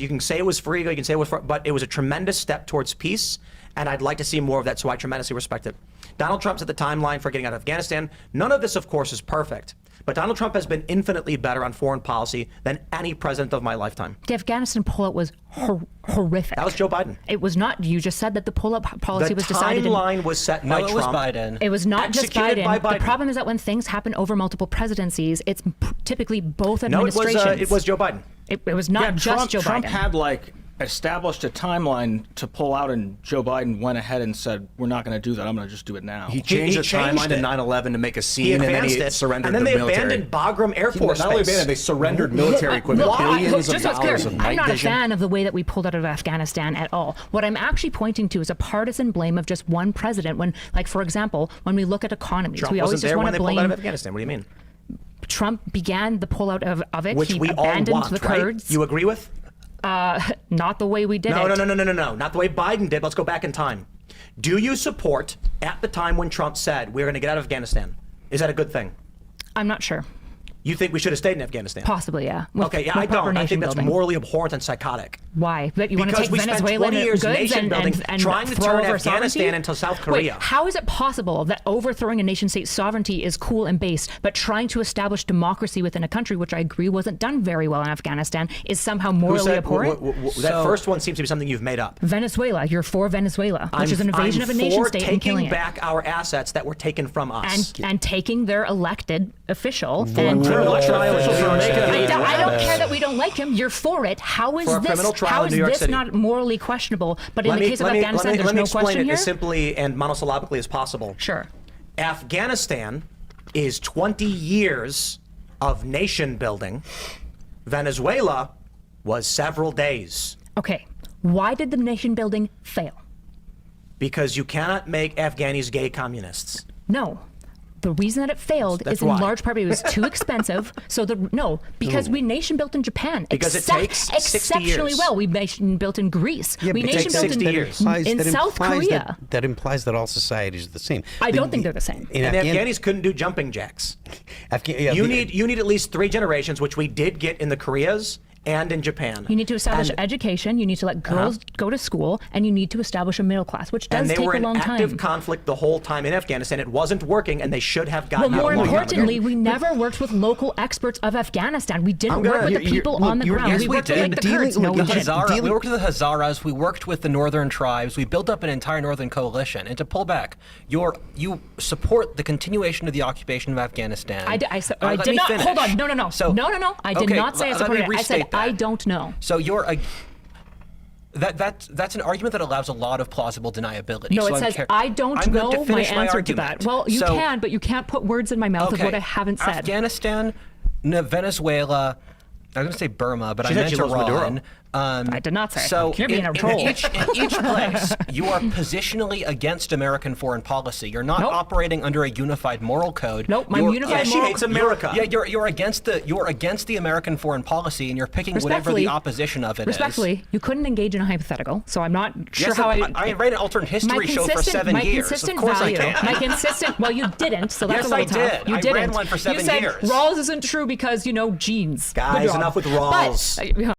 You can say it was free, you can say it was, but it was a tremendous step towards peace, and I'd like to see more of that, so I tremendously respect it. Donald Trump's at the timeline for getting out of Afghanistan. None of this, of course, is perfect, but Donald Trump has been infinitely better on foreign policy than any president of my lifetime. The Afghanistan pullout was horrific. That was Joe Biden. It was not. You just said that the pullout policy was decided. The timeline was set by Trump. No, it was Biden. It was not just Executed Biden. by Biden. The problem is that when things happen over multiple presidencies, it's typically both administrations. No, it was Joe Biden. It was not just Joe Biden. Trump had established a timeline to pull out, and Joe Biden went ahead and said, we're not going to do that. I'm going to just do it now. He changed the timeline to 9/11 to make a scene, and then he surrendered the military. And then they abandoned Bagram Air Force Not only Base. abandoned, they surrendered military equipment, billions of dollars of night I'm not vision. a fan of the way that we pulled out of Afghanistan at all. What I'm actually pointing to is a partisan blame of just one president. When, like, for example, when we look at economies, Trump we always wasn't just there want when to they pulled out blame. of Afghanistan. What do you mean? Trump began the pullout of it. Which he we all abandoned want, the right? Kurds. You agree with? Not the way we did it. No. Not the way Biden did. Let's go back in time. Do you support, at the time when Trump said, we're going to get out of Afghanistan, is that a good thing? I'm not sure. You think we should have stayed in Afghanistan? Possibly, yeah. Okay, yeah, I don't. I think that's morally abhorrent and psychotic. Why? But you want to take Because we spent Venezuela 20 years goods nation building, and trying to throw turn over Afghanistan sovereignty? into South Korea. Wait, how is it possible that overthrowing a nation state's sovereignty is cool and base, but trying to establish democracy within a country, which I agree wasn't done very well in Afghanistan, is somehow morally abhorrent? That first one seems to be something you've made up. Venezuela, you're for Venezuela, which is an invasion of a nation state and killing it. taking back our assets that were taken from us. And taking their elected official. I don't care that we don't like him. You're for it. How is this not morally questionable? But in the case of Afghanistan, there's no question here? Let me explain it as simply and monosyllabically as possible. Sure. Afghanistan is 20 years of nation building. Venezuela was several days. Okay. Why did the nation building fail? Because you cannot make Afghanis gay communists. No. The reason that it failed is in large part because it was too expensive. Because we nation built in Japan. Because it takes 60 exceptionally years. well. We nation built in Greece. Yeah, we but nation built 60 years. in South Korea. That implies that all societies are the same. I don't think they're the same. And the Afghanis couldn't do jumping jacks. You need at least 3 generations, which we did get in the Koreas and in Japan. You need to establish education. You need to let girls go to school, and you need to establish a middle class, which does take a long time. And they were in active conflict the whole time in Afghanistan. It wasn't working, and they should have gotten out. Well, more importantly, we never worked with local experts of Afghanistan. We didn't work with the people on the ground. Yes, we worked with the Kurds. No, we didn't. We worked with the Hazaras. We worked with the northern tribes. We built up an entire northern coalition. And to pull back, you support the continuation of the occupation of Afghanistan. I did not. Finish. Hold on. No. So, no. I did not say I supported it. I said I don't know. So that's an argument that allows a lot of plausible deniability. No, so it says I don't know my answer to that. Well, you can, but you can't put words in my mouth of what I haven't said. Afghanistan, Venezuela, I was going to say Burma, but I meant Iran. I did not say. So you're being a troll. In each place, you are positionally against American foreign policy. You're not operating under a unified moral code. Nope, my unified moral. She hates America. You're against the American foreign policy, and you're picking whatever the opposition of it is. Respectfully, you couldn't engage in a hypothetical, so I'm not sure how I ran an alternate history show for 7 years. Of course I can. My consistent. Well, you didn't, so that's yes, a little tough. I did. You didn't. I ran one for 7 years. You said Rawls isn't true because genes. Guys, enough with Rawls. But,